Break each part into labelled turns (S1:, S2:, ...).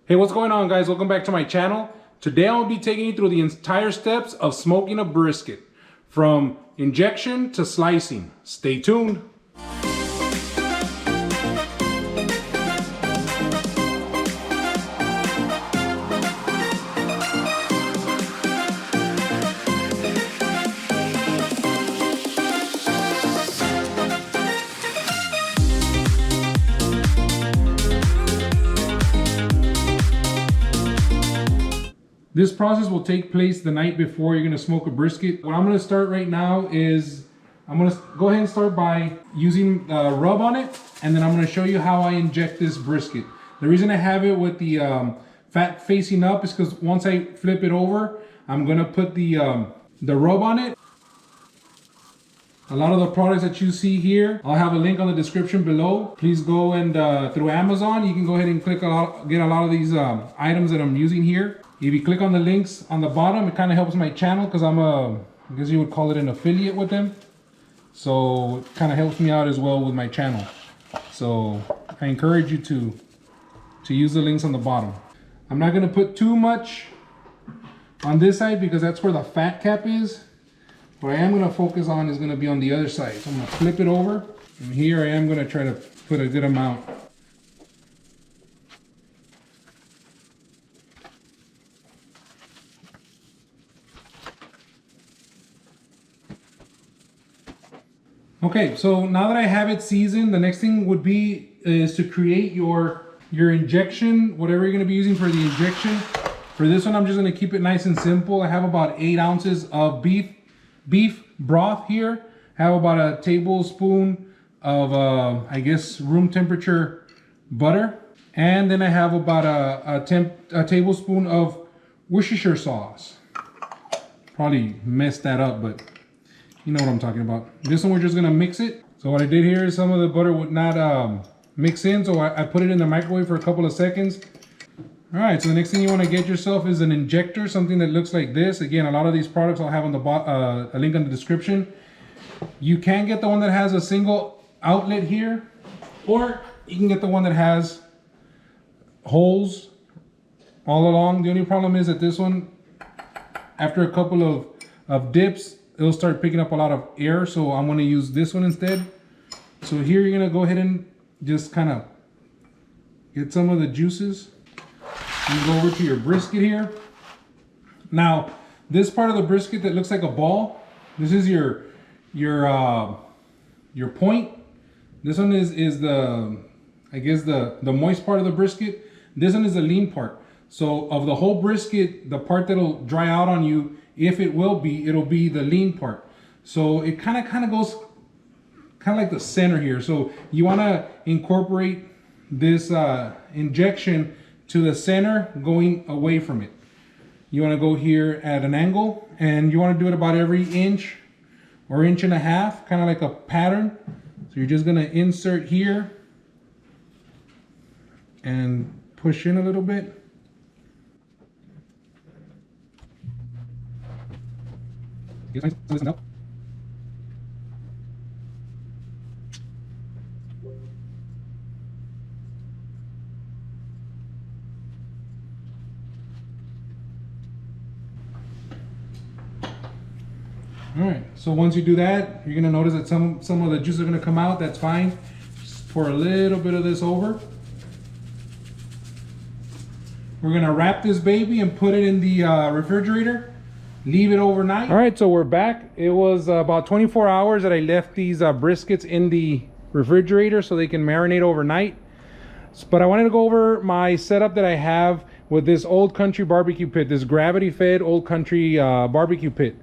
S1: Hey, what's going on, guys? Welcome back to my channel. Today I'll be taking you through the entire steps of smoking a brisket, from injection to slicing. Stay tuned. This process will take place the night before you're gonna smoke a brisket. What I'm gonna start right now is, I'm gonna go ahead and start by using rub on it, and then I'm gonna show you how I inject this brisket. The reason I have it with the fat facing up is because once I flip it over, I'm gonna put the rub on it. A lot of the products that you see here, I'll have a link on the description below. Please go and through Amazon, you can go ahead and get a lot of these items that I'm using here. If you click on the links on the bottom, it kind of helps my channel because I guess you would call it an affiliate with them. So it kind of helps me out as well with my channel. So I encourage you to use the links on the bottom. I'm not gonna put too much on this side because that's where the fat cap is. What I am gonna focus on is gonna be on the other side. So I'm gonna flip it over, and here I am gonna try to put a good amount. Okay, so now that I have it seasoned, the next thing would be is to create your injection, whatever you're gonna be using for the injection. For this one, I'm just gonna keep it nice and simple. I have about 8 ounces of beef broth here. I have about a tablespoon of, I guess, room temperature butter. And then I have about a tablespoon of Worcestershire sauce. Probably messed that up, but you know what I'm talking about. This one, we're just gonna mix it. So what I did here is some of the butter would not mix in, so I put it in the microwave for a couple of seconds. All right, so the next thing you wanna get yourself is an injector, something that looks like this. Again, a lot of these products I'll have on the a link in the description. You can get the one that has a single outlet here, or you can get the one that has holes all along. The only problem is that this one, after a couple of dips, it'll start picking up a lot of air, so I'm gonna use this one instead. So here you're gonna go ahead and just kind of get some of the juices. You go over to your brisket here. Now, this part of the brisket that looks like a ball, this is your point. This one is the, I guess the moist part of the brisket. This one is the lean part. So of the whole brisket, the part that'll dry out on you, if it will be, it'll be the lean part. So it kind of goes kind of like the center here. So you want to incorporate this injection to the center, going away from it. You want to go here at an angle, and you want to do it about every inch or inch and a half, kind of like a pattern. So you're just going to insert here and push in a little bit. Up. All right, so once you do that, you're gonna notice that some of the juice are gonna come out. That's fine. Just pour a little bit of this over. We're gonna wrap this baby and put it in the refrigerator. Leave it overnight. All right, so we're back. It was about 24 hours that I left these briskets in the refrigerator so they can marinate overnight. But I wanted to go over my setup that I have with this Old Country barbecue pit, this gravity-fed Old Country barbecue pit.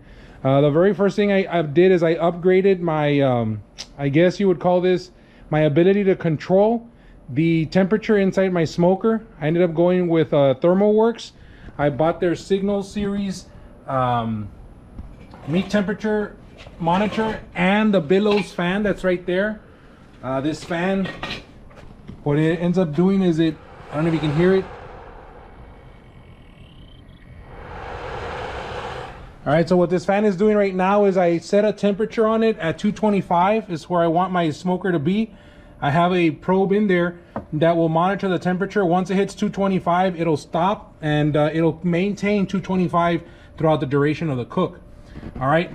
S1: The very first thing I did is I upgraded my, I guess you would call this, my ability to control the temperature inside my smoker. I ended up going with Thermoworks. I bought their Signal Series meat temperature monitor and the Billows fan that's right there. This fan, what it ends up doing is I don't know if you can hear it. All right, so what this fan is doing right now is I set a temperature on it at 225. Is where I want my smoker to be. I have a probe in there that will monitor the temperature. Once it hits 225, it'll stop, and it'll maintain 225 throughout the duration of the cook. All right,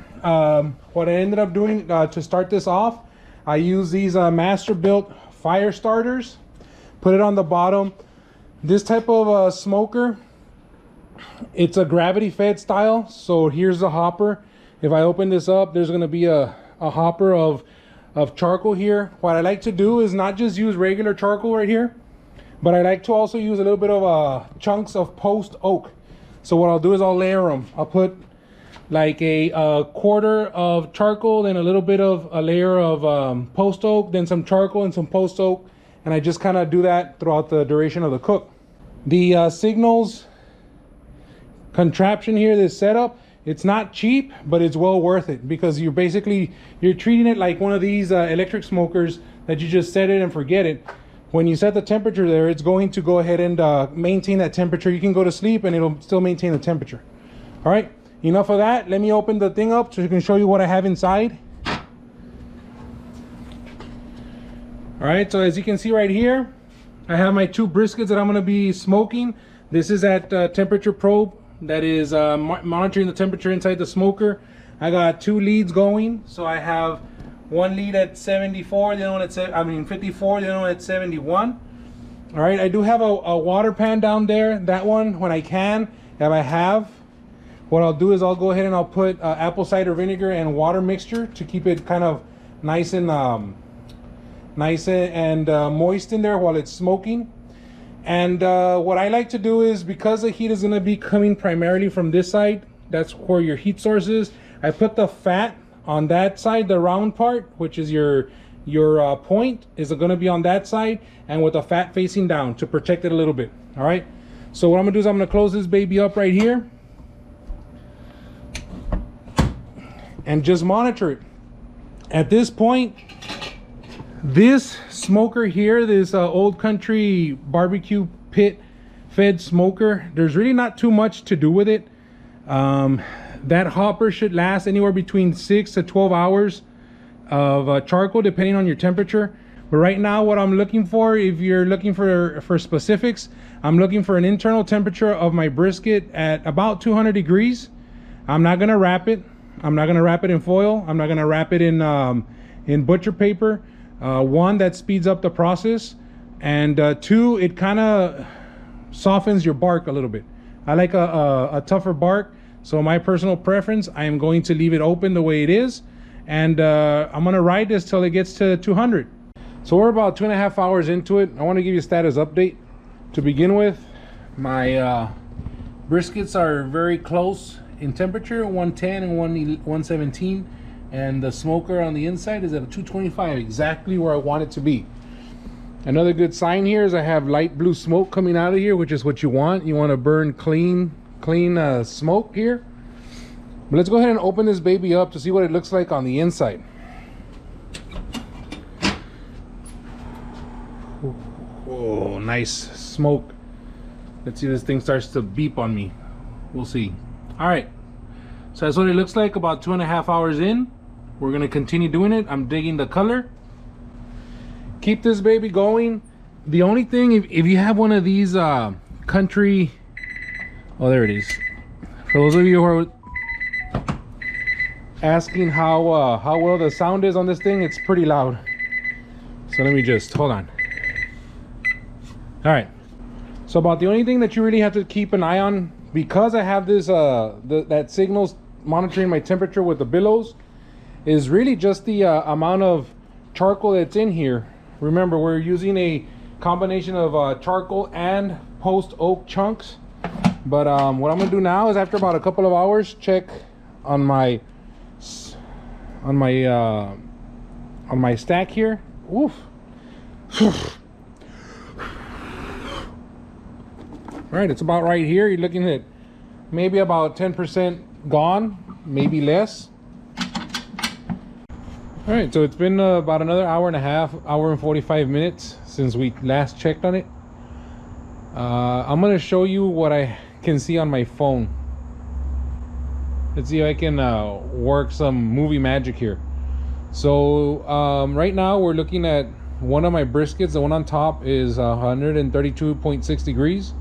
S1: what I ended up doing to start this off, I use these Masterbuilt fire starters, put it on the bottom. This type of smoker, it's a gravity fed style. So here's the hopper. If I open this up, there's going to be a hopper of charcoal here. What I like to do is not just use regular charcoal right here, but I like to also use a little bit of chunks of post oak. So what I'll do is I'll layer them. I'll put like a quarter of charcoal, then a little bit of a layer of post oak, then some charcoal and some post oak, and I just kind of do that throughout the duration of the cook. The signals contraption here, this setup, it's not cheap, but it's well worth it, because you're treating it like one of these electric smokers that you just set it and forget it. When you set the temperature there, it's going to go ahead and maintain that temperature. You can go to sleep and it'll still maintain the temperature. All right, enough of that. Let me open the thing up so I can show you what I have inside. All right, so as you can see right here, I have my 2 briskets that I'm going to be smoking. This is at temperature probe that is monitoring the temperature inside the smoker. I got 2 leads going, so I have one lead at 74, the other one at 54, the other one at 71. All right, I do have a water pan down there. That one, when I can, if I have, what I'll do is I'll go ahead and I'll put apple cider vinegar and water mixture to keep it kind of nice and moist in there while it's smoking. And what I like to do is, because the heat is going to be coming primarily from this side, that's where your heat source is, I put the fat on that side, the round part, which is your point, is going to be on that side, and with the fat facing down to protect it a little bit. All right, so what I'm going to do is I'm going to close this baby up right here and just monitor it. At this point, this smoker here, this old country barbecue pit fed smoker, there's really not too much to do with it. That hopper should last anywhere between 6 to 12 hours of charcoal, depending on your temperature. But right now, what I'm looking for, if you're looking for specifics, I'm looking for an internal temperature of my brisket at about 200 degrees. I'm not gonna wrap it. I'm not gonna wrap it in foil. I'm not gonna wrap it in butcher paper. One, that speeds up the process, and 2, it kind of softens your bark a little bit. I like a tougher bark, so my personal preference, I am going to leave it open the way it is, and I'm gonna ride this till it gets to 200. So we're about 2.5 hours into it. I want to give you a status update. To begin with, my briskets are very close in temperature, 110 and 117. And the smoker on the inside is at a 225, exactly where I want it to be. Another good sign here is I have light blue smoke coming out of here, which is what you want. You want to burn clean smoke here. But let's go ahead and open this baby up to see what it looks like on the inside. Oh, nice smoke. Let's see if this thing starts to beep on me. We'll see. All right, so that's what it looks like about 2.5 hours in. We're gonna continue doing it. I'm digging the color. Keep this baby going. The only thing, if you have one of these country, oh, there it is. For those of you who are asking how well the sound is on this thing, it's pretty loud. So let me just hold on. All right. So about the only thing that you really have to keep an eye on, because I have this that signals monitoring my temperature with the Billows, is really just the amount of charcoal that's in here. Remember, we're using a combination of charcoal and post oak chunks. But what I'm gonna do now is, after about a couple of hours, check on my stack here. Oof. All right, it's about right here. You're looking at maybe about 10% gone, maybe less. All right, so it's been about another hour and a half, hour and 45 minutes since we last checked on it. I'm gonna show you what I can see on my phone. Let's see if I can work some movie magic here. So right now we're looking at one of my briskets, the one on top, is 132.6 degrees.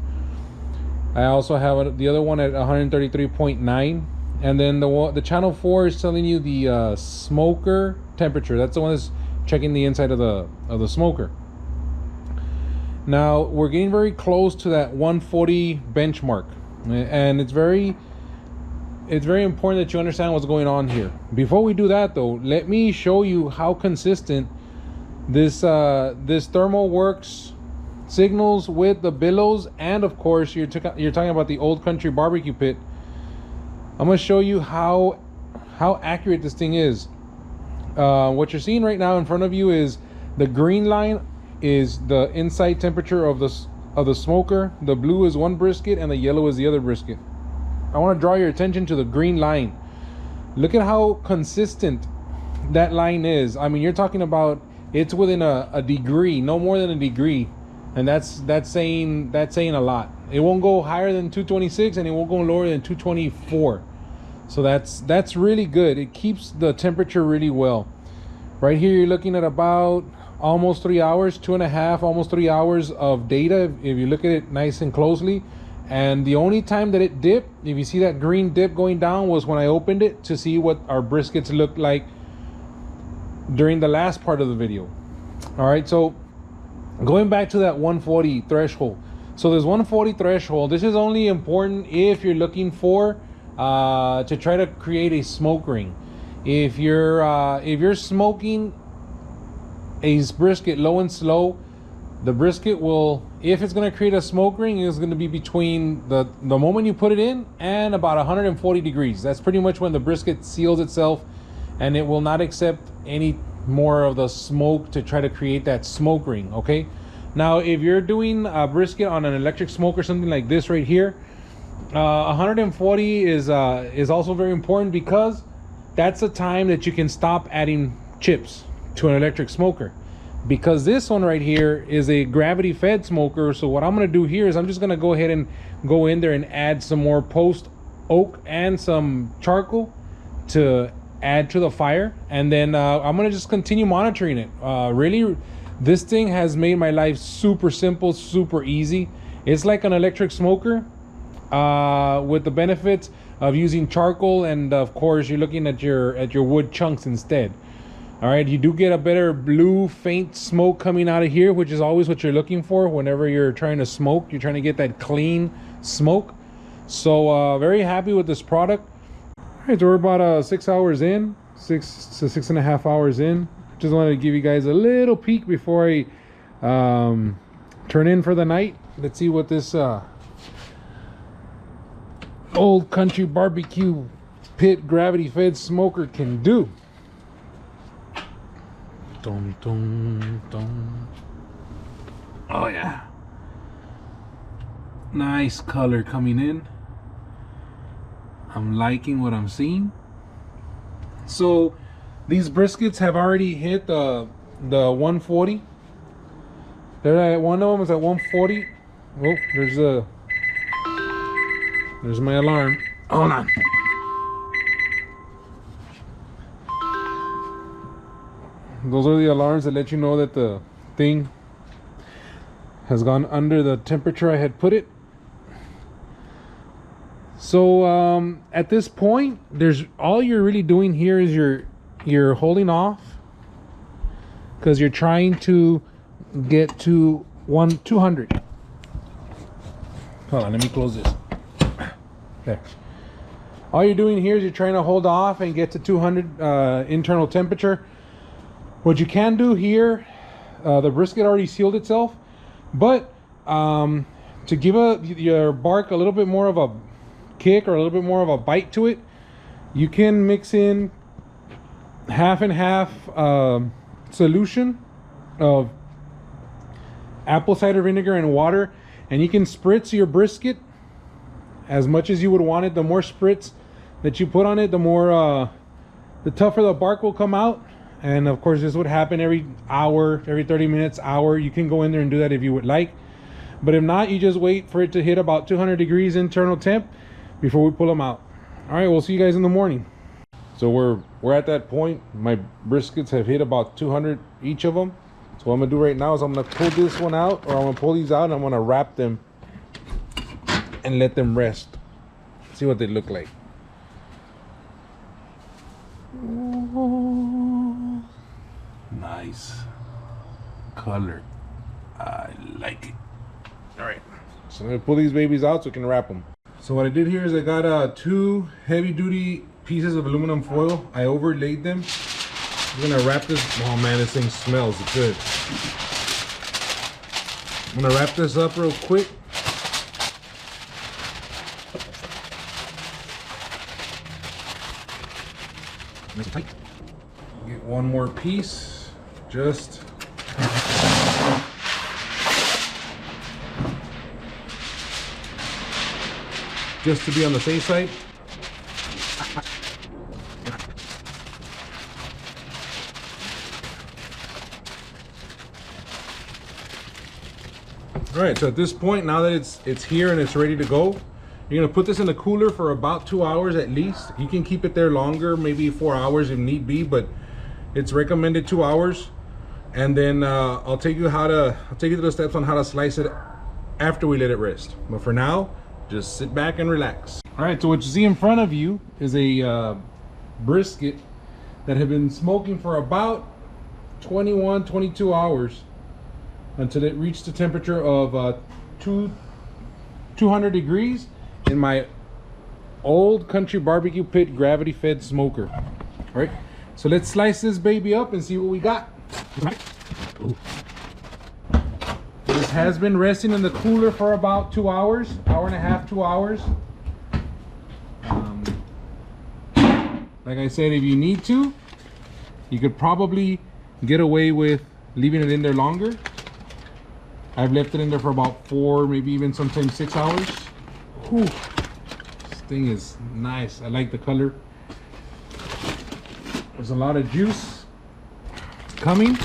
S1: I also have the other one at 133.9, and then the channel 4 is telling you the smoker temperature. That's the one that's checking the inside of the smoker. Now we're getting very close to that 140 benchmark, and it's very important that you understand what's going on here. Before we do that though, let me show you how consistent this Thermoworks signals with the Billows, and of course you're talking about the Old Country barbecue pit. I'm going to show you how accurate this thing is. What you're seeing right now in front of you is the green line is the inside temperature of the smoker, the blue is one brisket, and the yellow is the other brisket. I want to draw your attention to the green line. Look at how consistent that line is. I mean, you're talking about it's within a degree, no more than a degree, and that's saying a lot. It won't go higher than 226, and it won't go lower than 224. So that's really good. It keeps the temperature really well. Right here, you're looking at about almost 3 hours, 2.5, almost 3 hours of data if you look at it nice and closely. And the only time that it dipped, if you see that green dip going down, was when I opened it to see what our briskets looked like during the last part of the video. All right, so going back to that 140 threshold. So this 140 threshold, this is only important if you're looking for to try to create a smoke ring. If you're smoking a brisket low and slow, the brisket will, if it's going to create a smoke ring, it's going to be between the moment you put it in and about 140 degrees. That's pretty much when the brisket seals itself, and it will not accept any more of the smoke to try to create that smoke ring. Okay, now if you're doing a brisket on an electric smoke or something like this right here, 140 is also very important, because that's the time that you can stop adding chips to an electric smoker. Because this one right here is a gravity fed smoker, so what I'm going to do here is I'm just going to go ahead and go in there and add some more post oak and some charcoal to add to the fire, and then I'm going to just continue monitoring it. Really, this thing has made my life super simple, super easy. It's like an electric smoker with the benefits of using charcoal, and of course you're looking at your wood chunks instead. All right, you do get a better blue faint smoke coming out of here, which is always what you're looking for whenever you're trying to smoke. You're trying to get that clean smoke. So very happy with this product. All right, so we're about 6 hours in, 6 to 6.5 hours in. Just wanted to give you guys a little peek before I turn in for the night. Let's see what this Old Country barbecue pit gravity fed smoker can do. Dun, dun, dun. Oh yeah, nice color coming in. I'm liking what I'm seeing. So these briskets have already hit the 140. They're at, one of them is at 140. Oh, there's my alarm. Hold on. Those are the alarms that let you know that the thing has gone under the temperature I had put it. So at this point, all you're really doing here is you're holding off, because you're trying to get to 200. Hold on, let me close this. There. All you're doing here is you're trying to hold off and get to 200 internal temperature. What you can do here, the brisket already sealed itself, but to give your bark a little bit more of a kick or a little bit more of a bite to it, you can mix in half and half solution of apple cider vinegar and water, and you can spritz your brisket as much as you would want it. The more spritz that you put on it, the more the tougher the bark will come out. And of course, this would happen every hour, every 30 minutes, hour. You can go in there and do that if you would like, but if not, you just wait for it to hit about 200 degrees internal temp before we pull them out. All right, we'll see you guys in the morning. So we're at that point. My briskets have hit about 200 each of them. So what I'm gonna do right now is I'm gonna pull this one out, or I'm gonna pull these out, and I'm gonna wrap them and let them rest. See what they look like. Oh, nice color. I like it. All right, so I'm gonna pull these babies out so I can wrap them. So what I did here is I got 2 heavy-duty pieces of aluminum foil. I overlaid them. I'm gonna wrap this. Oh man, this thing smells good. I'm gonna wrap this up real quick. Nice and tight. Get one more piece, just to be on the safe side. All right, so at this point, now that it's here and it's ready to go, you're gonna put this in the cooler for about 2 hours at least. You can keep it there longer, maybe 4 hours if need be, but it's recommended 2 hours. And then I'll take you through the steps on how to slice it after we let it rest. But for now, just sit back and relax. All right, so what you see in front of you is a brisket that had been smoking for about 21, 22 hours until it reached the temperature of 200 degrees in my old country barbecue pit gravity fed smoker. All right, so let's slice this baby up and see what we got. Ooh. This has been resting in the cooler for about 2 hours, hour and a half, 2 hours. Like I said, if you need to, you could probably get away with leaving it in there longer. I've left it in there for about 4, maybe even sometimes 6 hours. Whew. This thing is nice. I like the color. There's a lot of juice coming.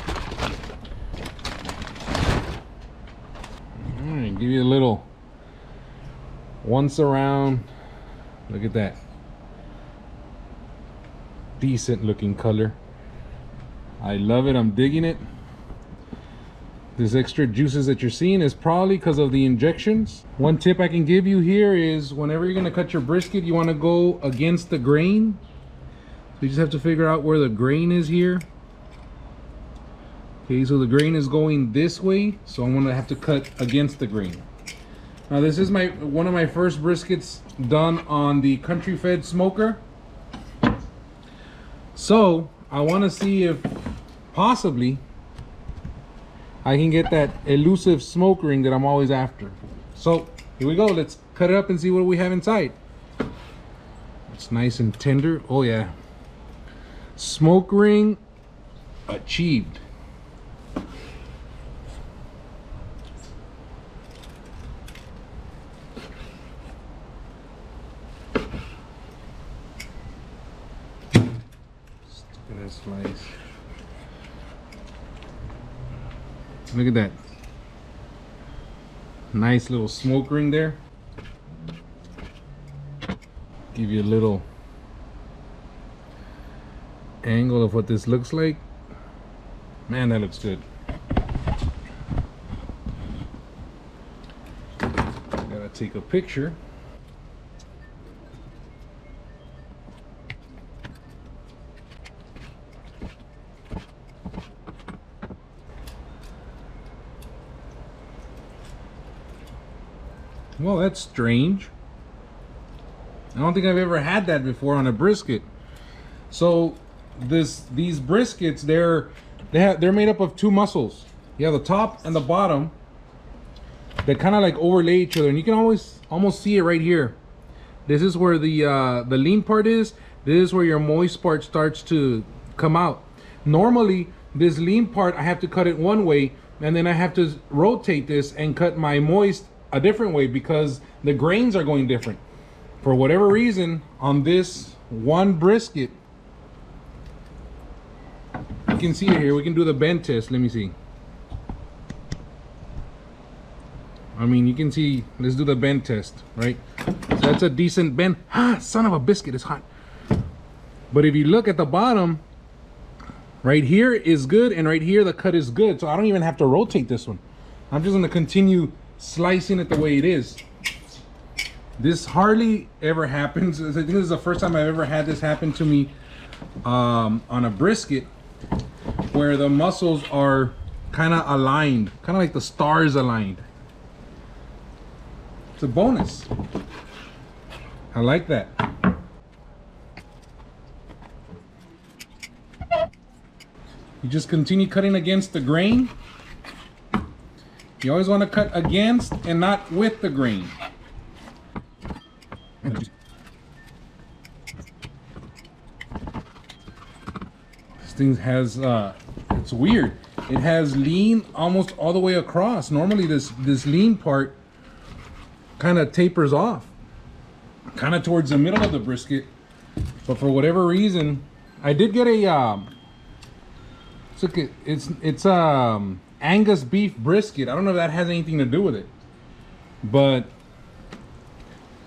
S1: Give you a little once around. Look at that. Decent looking color. I love it. I'm digging it. This extra juices that you're seeing is probably because of the injections. One tip I can give you here is whenever you're going to cut your brisket, you want to go against the grain. So you just have to figure out where the grain is here. Okay, so the grain is going this way, so I'm going to have to cut against the grain. Now this is one of my first briskets done on the country fed smoker. So I want to see if possibly I can get that elusive smoke ring that I'm always after. So here we go. Let's cut it up and see what we have inside. It's nice and tender. Oh yeah. Smoke ring achieved. Slice. Look at that. Nice little smoke ring there. Give you a little angle of what this looks like. Man, that looks good. Gotta take a picture. Well, that's strange. I don't think I've ever had that before on a brisket. So these briskets, they're made up of 2 muscles. You have the top and the bottom that kind of like overlay each other, and you can almost see it right here. This is where the lean part is. This is where your moist part starts to come out. Normally, this lean part, I have to cut it one way, and then I have to rotate this and cut my moist a different way because the grains are going different. For whatever reason, on this one brisket, you can see it here. We can do the bend test. Let me see. I mean, you can see, let's do the bend test, right? So that's a decent bend. Ah, son of a biscuit, it's hot. But if you look at the bottom, Right here is good, and right here the cut is good, so I don't even have to rotate this one. I'm just gonna continue slicing it the way it is. This hardly ever happens. I think this is the first time I've ever had this happen to me on a brisket, where the muscles are kind of aligned, kind of like the stars aligned. It's a bonus. I like that. You just continue cutting against the grain. You always want to cut against and not with the grain. This thing has, it's weird. It has lean almost all the way across. Normally this lean part kind of tapers off, kind of towards the middle of the brisket. But for whatever reason, I did get a, it's Angus beef brisket. I don't know if that has anything to do with it, but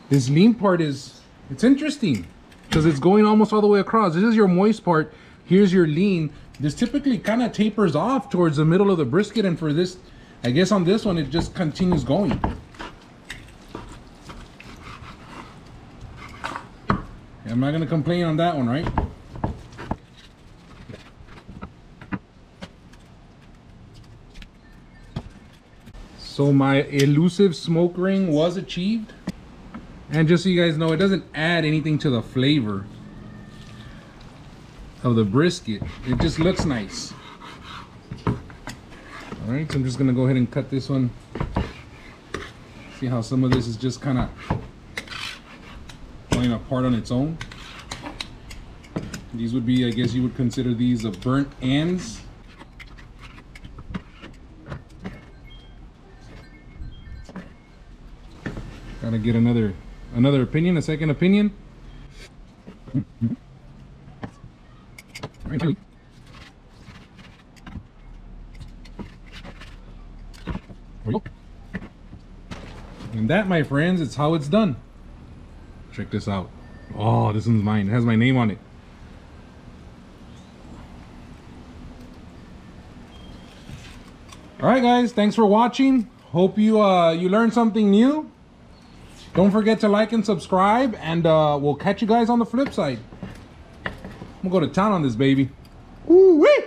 S1: this lean part it's interesting because it's going almost all the way across. This is your moist part. Here's your lean. This typically kind of tapers off towards the middle of the brisket, and for this, I guess on this one, it just continues going. I'm not gonna complain on that one, right? So my elusive smoke ring was achieved. And just so you guys know, it doesn't add anything to the flavor of the brisket. It just looks nice. All right, so I'm just gonna go ahead and cut this one. See how some of this is just kind of falling apart on its own. These would be, I guess you would consider these burnt ends. Gotta get another opinion, a second opinion. And that, my friends, is how it's done. Check this out. Oh, this one's mine. It has my name on it. All right, guys, thanks for watching. Hope you you learned something new. Don't forget to like and subscribe, and we'll catch you guys on the flip side. I'm gonna go to town on this baby. Ooh-wee!